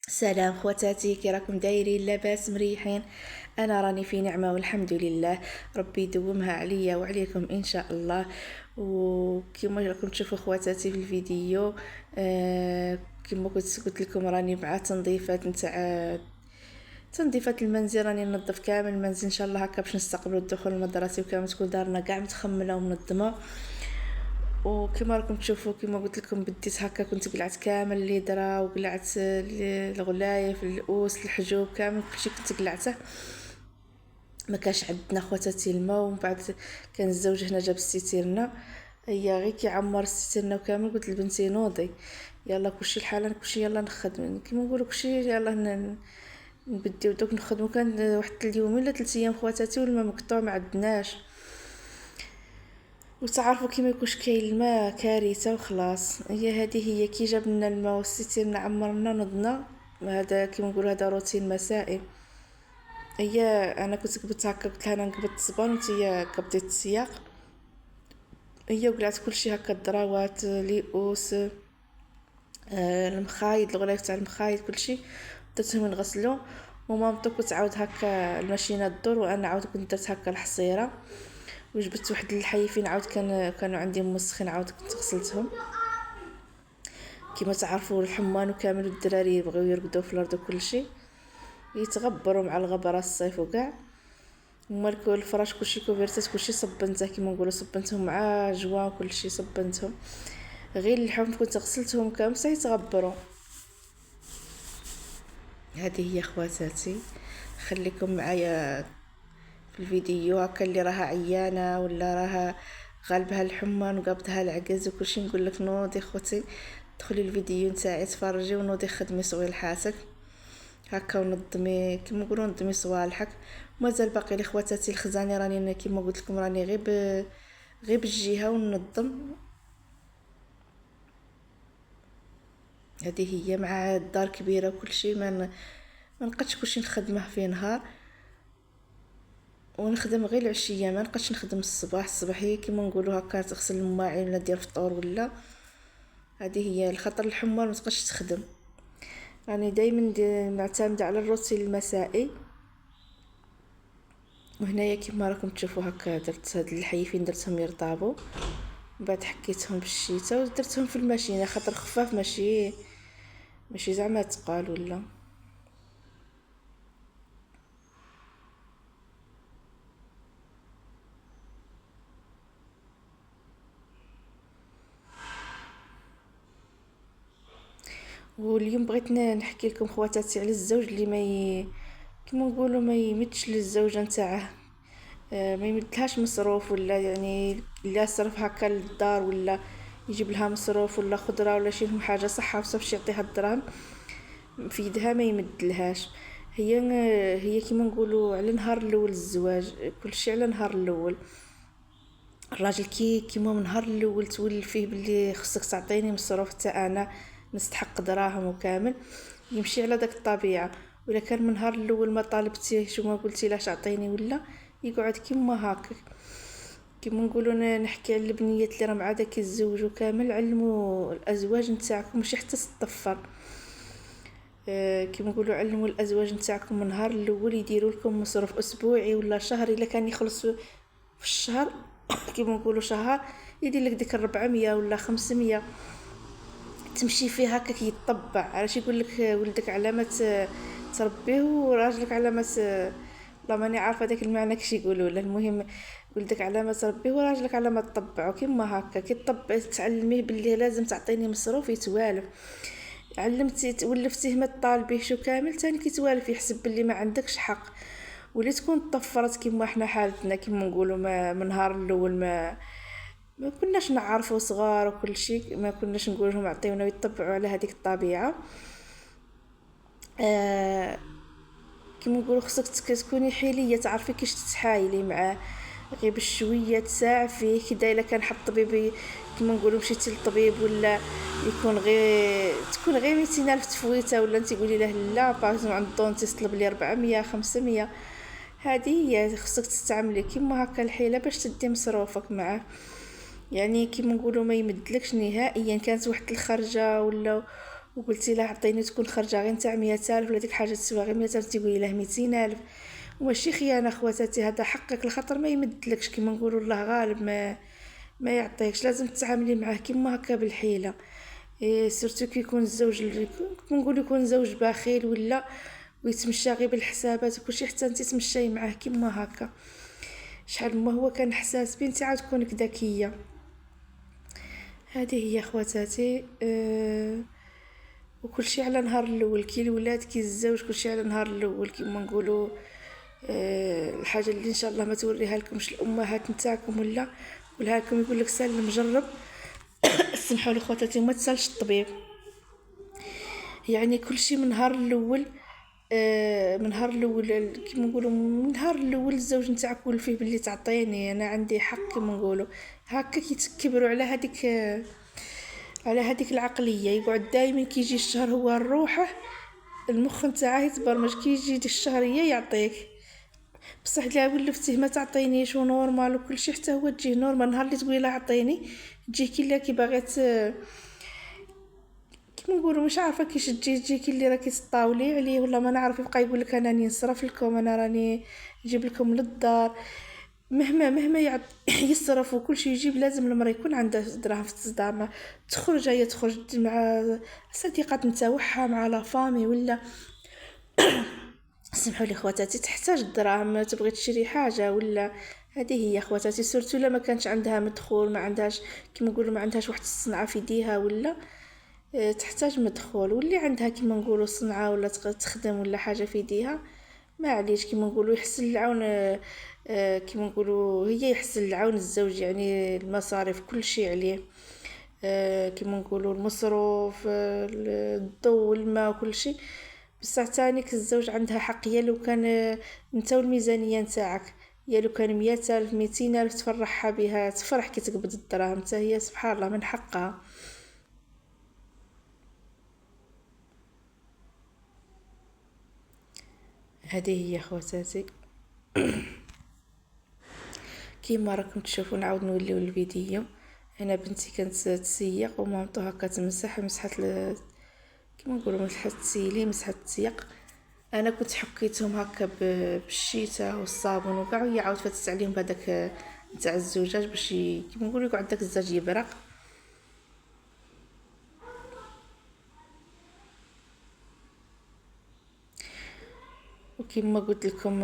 سلام خواتاتي، كي راكم دايرين؟ لاباس مريحين؟ انا راني في نعمه والحمد لله. ربي يدومها عليا وعليكم ان شاء الله. وكما راكم تشوفوا خواتاتي في الفيديو، كما قلت لكم راني مع تنظيفات نتاع تنظيفات المنزل. راني ننظف كامل المنزل ان شاء الله هكا باش نستقبلوا الدخول المدرسي، وكامل تكون دارنا كاع متخمله ومنظمه. وكما راكم تشوفوا كما قلت لكم بديت هكا، كنت قلعت كامل الليدرا وقلعت الغلايف الأوس الحجوب كامل كلشي كنت قلعته. ما كاش عندنا خواتاتي الماء، ومن بعد كان الزوج هنا جاب السيتيرنا، هي غير كيعمر السيتيرنا وكامل. قلت لبنتي نوضي يلا كلشي الحاله كلشي يلا نخدم كيما نقولوا كلشي يلا نبديو دوك نخدمو. كان واحد اليومين ولا 3 ايام خواتاتي والماء مقطوع ما عندناش، وتعرفوا كيما يكونش كاين الماء كارثه وخلاص. هي كي جاب لنا الماء والسيتيرنا عمرنا نضنا، هذا كيما نقولوا هذا روتين مسائي. انا كنت قبت هكا، قلت لها انا نقبض الصبان وانت قبضيت السياق. وقلعت كلشي هكا، الدراوات ليؤوس، المخايد الغلايف تاع المخايد كلشي درتهم نغسلو. ومامتو كنت عاود هكا الماشينه الدور، وانا عاود كنت درت هكا الحصيره. وجبت واحد الحيفين عاود كانوا عندي مسخين، عاود كنت غسلتهم. كما تعرفوا الحمان وكامل الدراري بغاو يرقدوا في الارض وكلشي يتغبروا مع الغبره الصيف وكاع. ومالكو الفراش كلشي كوفيرتات كلشي صبنته، كيما نقولوا صبنتهم مع جوا كلشي صبنتهم. غير الحوم كنت غسلتهم كامل حتى يتغبروا. هذه هي خواتاتي، خليكم معايا في الفيديو. هكا اللي راها عيانه ولا راها غالبها الحمان وقابضها العجز وكلشي نقول لك نوضي خوتي، دخلي الفيديو نتاعي تفرجي ونوضي خدمي صوالحاتك هكا، ونظمي كيما نقولوا نظمي صوالحك. مازال باقي لي خواتاتي الخزانه، راني كيما قلت لكم راني غير بالجهه وننظم. هذه هي مع الدار كبيره وكلشي، ما نقدش كلشي نخدمه في نهار، ونخدم غير العشيه ما نقدش نخدم الصباح هي كيما نقولوا هكا تغسل الماعن ولا دير فطور ولا. هذه هي الخطر الحمار ما تقدرش تخدم. راني دائما معتمده على الروتين المسائي. وهنايا كيما راكم تشوفوا هكا درت هاد الحيفين درتهم يرطابوا، من بعد حكيتهم بالشيته ودرتهم في الماشينه خاطر خفاف، ماشي زعما تقال ولا. واليوم بغيت نحكي لكم خواتاتي على الزوج اللي كيما نقولوا ما يمدش للزوجه نتاعه، ما يمدلهاش مصروف، ولا يعني لا صرف هكا للدار ولا يجيب لها مصروف ولا خضره ولا شي حاجه صحه بصح باش يعطيها الدراهم في يدها ما يمدلهاش. هي كيما نقولوا على نهار الاول الزواج كلشي على نهار الاول. الراجل كيما من نهار الاول تولي فيه باللي خصك تعطيني مصروف حتى انا نستحق دراهم وكامل، يمشي على داك الطبيعه. ولا كان من نهار الاول ما طالبتيه شو ما قلتي لاش اعطيني ولا يقعد كيما هاك. كيما نقولوا نحكي على البنيات اللي راه مع داك الزوج وكامل، علموا الازواج نتاعكم ماشي حتى تطفر. كيما نقولوا علموا الازواج نتاعكم من نهار الاول يديروا لكم مصروف اسبوعي ولا شهري. الا كان يخلص في الشهر كيما نقولوا شهر يدير لك ديك 400 ولا 500 تمشي فيه هكاك يتطبع. علاش يقول لك ولدك علامه تربيه وراجلك علامه، لا ماني عارفه داك المعنى كيش يقولوا له. المهم ولدك علامه تربيه وراجلك علامه تطبعه، كيما هكا كي تطبع تعلميه باللي لازم تعطيني مصروف يتوالف. علمتي ولفتيه ما طالبيه شو كامل تاني كيتوالف يحسب باللي ما عندكش حق. ولي تكون طفرت كيما احنا حالتنا كيما نقولوا ما من نهار الاول ما كناش نعرفوا صغار وكل شيء، ما كناش نقول لهم عطيونا ويتبعوا على هذيك الطبيعه. كيما نقولوا خصك تكوني حيليه تعرفي كيش تتحايلي معاه، غير بشويه تساع فيه كدا. الا كان حط طبيب كيما نقولوا مشيتي للطبيب ولا تكون غير 200 الف تفويته، ولا انت قولي له لا باغ عند الدونتيست طلب لي 400 500. هذه هي خصك تستعملي كيما هكا الحيله باش تدي مصروفك معاه. يعني كيما نقولوا ما يمدلكش نهائيا. كانت واحد الخرجه وقلتي لها عطيني تكون خرجه غير نتاع 100,000 ولا ديك حاجه تسوى غير 100,000 تقولي له 200,000. وماشي خيانه خواتاتي، هذا حقك الخطر ما يمدلكش كيما نقولوا الله غالب ما يعطيكش، لازم تتعاملي معاه كيما هكا بالحيله. سورتو كي يكون الزوج نقول يكون زوج بخيل ولا ويتمشى غير بالحسابات وكلشي حتى انت تمشي معاه كيما هكا. شحال ما هو كان حساس بنتي عاود كونك ذكيه. هذه هي خواتاتي. وكلشي على نهار الاول، كي الولاد كي الزوج كلشي على نهار الاول كيما نقولوا. الحاجه اللي ان شاء الله ما توريها لكمش الامهات نتاعكم ولا قولها لكم يقول لك سال المجرب. سمحوا لي خواتاتي وما تسالش الطبيب. يعني كلشي من نهار الاول. من نهار الاول كيما نقولوا من نهار الاول الزوج نتاعك يقول فيه باللي تعطيني انا عندي حق كيما نقولوا. هكا كيتكبروا على هذيك العقليه، يقعد دائما كيجي الشهر هو روحه المخ نتاعه يتبرمج كي يجي الشهر هي يعطيك. بصح لا ولفتيه ما تعطينيش ونورمال وكل شيء حتى هو تجيه نورمال. نهار اللي تقولي له عطيني تجيه كي باغيت كيما نقولوا مش عارفه كيش تجي كي اللي راكي تطاولي عليه ولا ما نعرف، يبقى يقول لك انا راني نصرف لكم انا راني نجيب لكم للدار. مهما يصرف وكل شيء يجيب لازم المراه يكون عندها دراهم في التصدامه. تخرج هي تخرج مع صديقات نتاعها مع لا فامي ولا سمحوا لي خواتاتي تحتاج الدراهم تبغي تشري حاجه ولا. هذه هي خواتاتي سورتو لما كانش عندها مدخول ما عندهاش كيما نقولوا ما عندهاش واحد الصنعه في يديها ولا تحتاج مدخول. واللي عندها كيما نقولوا صنعه ولا تخدم ولا حاجه في يديها ما عليش كيما نقولوا يحسن العون. كيما نقولوا هي يحسن العون الزوج يعني المصاريف كل شيء عليه. كيما نقولوا المصروف الضوء والماء وكل شيء. بصح تانيك الزوج عندها حق. يا لو كان نتا الميزانيه نتاعك يا لو كان 100,000 200,000 تفرحها بها تفرح كي تقبض الدراهم حتى هي سبحان الله من حقها. هذه هي خواتاتي. كيما راكم تشوفوا نعاود نوليو الفيديو. هنا بنتي كانت تسيق ومامتو هكا تمسح مسحت كيما نقولوا مسحت التيلي مسحت التيق. انا كنت حكيتهم هكا بالشيته والصابون وكاع وهي عاود فتت عليهم بهذاك تاع الزجاج باش كيما نقولوا يقعد داك الزجاج يبرق. وكما قلت لكم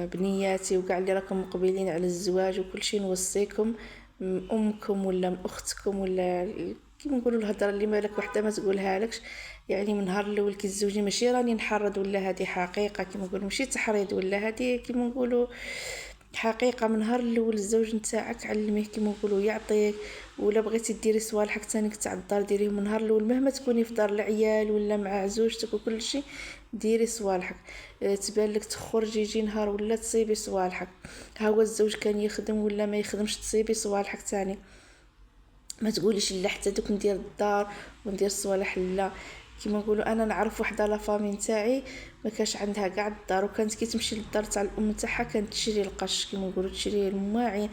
بنياتي وكاع اللي راكم مقبلين على الزواج وكل شيء نوصيكم امكم ولا اختكم ولا كيما نقولوا الهضره اللي مالك وحده ما تقولها لكش. يعني من نهار الاول كي تزوجي ماشي راني نحرض ولا هذه حقيقه كيما نقولوا ماشي تحريض ولا هذه كيما نقولوا حقيقه. من نهار الاول الزوج نتاعك علميه كيما نقولوا يعطيك. ولا بغيتي ديري صوالحك تانيك تاع الدار ديريهم من نهار الاول مهما تكوني في دار العيال ولا مع زوجتك وكل شيء ديري صوالحك. تبان لك تخرجي يجي نهار ولا تصيبي صوالحك. هو الزوج كان يخدم ولا ما يخدمش تصيبي صوالحك تاني. ما تقوليش لا حتى دوك ندير الدار وندير الصوالح لا. كيما نقولوا انا نعرف وحده لا فامي نتاعي ما كاش عندها كاع الدار وكانت كي تمشي للدار تاع الام نتاعها كانت تشري القش كيما نقولوا تشري الماعين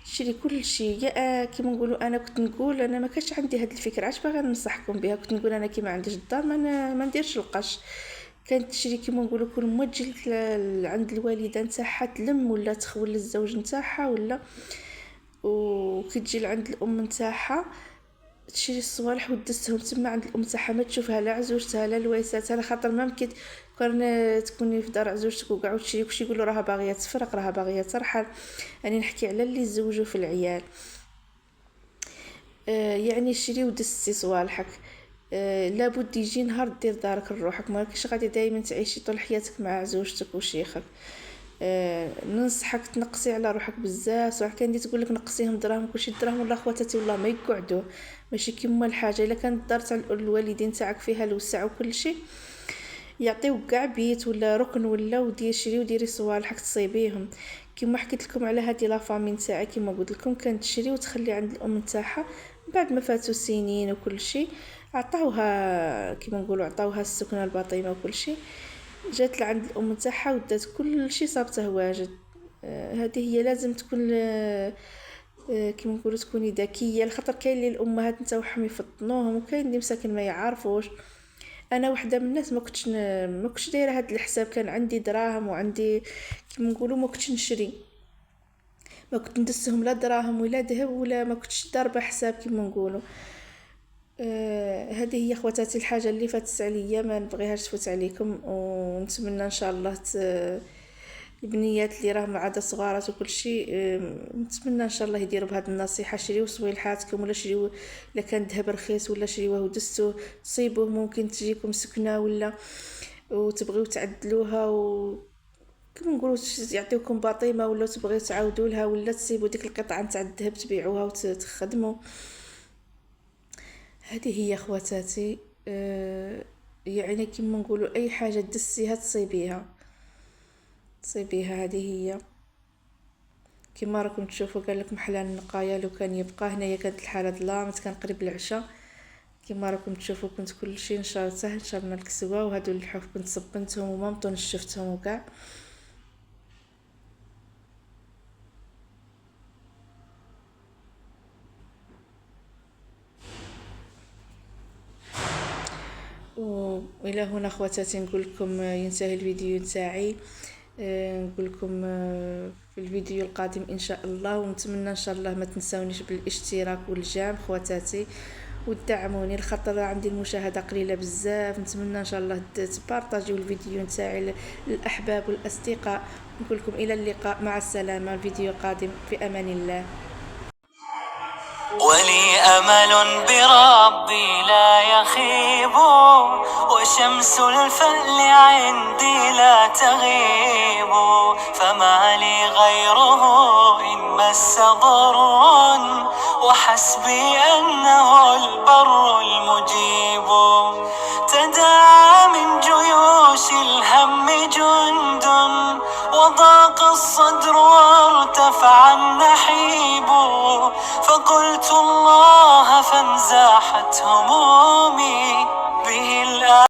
تشري كل شيء. كيما نقولوا انا كنت نقول انا ما كانش عندي هذه الفكره علاش باغا ننصحكم بها. كنت نقول انا كي ما عنديش الدار ما نديرش القش. كانت تشري كيما نقولوا كل ما تجي عند الوالده نتاعها تلم ولا تخول الزوج نتاعها ولا. وكي تجي لعند الام نتاعها تشري الصوالح ودستهم تما عند الام تاعها ما تشوفها لا عزوجتها لا لويساتها على خاطر ما ممكن كون تكوني في دار عزوجتك وكاع تشري كلشي يقولوا راها باغيه تفرق راها باغيه ترحل. يعني نحكي على اللي يتزوجوا في العيال. يعني شري ودسي صوالحك. لابد يجي نهار دير دارك لروحك ما راكيش غادي دائما تعيشي طول حياتك مع زوجتك وشيخك. ننصحك تنقصي على روحك بزاف. صح كان دي تقول لك نقصيهم دراهم كلشي الدراهم ولا خواتاتي والله ما يقعدوا ماشي كيما الحاجه. الا كانت الدار تاع الوالدين تاعك فيها الوسع وكل شيء يعطيو كاع بيت ولا ركن ولا وديري شري وديري صوالحك تصيبيهم. كيما حكيت لكم على هذه لا فامي نتاعي كيما قلت لكم كانت تشري وتخلي عند الام نتاعها بعد ما فاتوا سنين وكل شيء عطاوها كيما نقولوا عطاوها السكنه الباطيمه وكل شيء. جات لعند الام نتاعها ودات كل شيء صابته واجد. هذه هي لازم تكون كيما نقولوا تكوني ذكيه لخاطر كاين اللي الامهات نتاعهم يفطنوهم وكاين اللي مساكن ما يعرفوش. انا وحده من الناس ما كنتش دايره هذا الحساب. كان عندي دراهم وعندي كيما نقولوا ما كنتش نشري، ما كنت ندسهم لا دراهم ولا ذهب ولا ما كنتش ضاربه حساب كيما نقولوا. هذه هي خواتاتي الحاجه اللي فاتت عليا، ما نبغيهاش تفوت عليكم، ونتمنى ان شاء الله البنيات اللي راهم عاد صغارات وكل شيء، نتمنى ان شاء الله يديروا بهذه النصيحه. شريوا صويلحاتكم ولا شريوا الا كان ذهب رخيص ولا شريوه ودستوه تصيبوه، ممكن تجيكم سكنه ولا وتبغيو تعدلوها كما نقولوا يعطيوكم باطيمه ولا تبغيو تعاودوا لها، ولا تسيبوا ديك القطعه نتاع الذهب تبيعوها وتخدموا. هذه هي خواتاتي. يعني كما نقولوا اي حاجه تدسيها تصيبيها. هذه هي كما راكم تشوفوا. قال لكم حلال النقايا لو كان يبقى هنايا كانت الحاله ظلامت، كان قريب العشاء كما راكم تشوفوا. كنت كل شيء نشرته نشرنا الكسوه، وهذو اللحوف كنت صبنتهم ومامطو نشفتهم وكاع. والى هنا خواتاتي نقول لكم ينتهي الفيديو تاعي. نقول لكم في الفيديو القادم ان شاء الله، ونتمنى ان شاء الله ما تنسونيش بالاشتراك والجام خواتاتي وتدعموني، الخاطر عندي المشاهده قليله بزاف. نتمنى ان شاء الله تبارطاجيو الفيديو نتاعي للاحباب والاصدقاء. نقول لكم الى اللقاء، مع السلامه، الفيديو قادم، في امان الله. ولي أمل بربي لا يخيب، وشمس الفأل عندي لا تغيب، فما لي غيره إن مس ضر، وحسبي أنه البر المجيب. تداعى من جيوش الهم جند، وضاق الصدر وارتفع النحيب، فقلت الله فانزاحت همومي.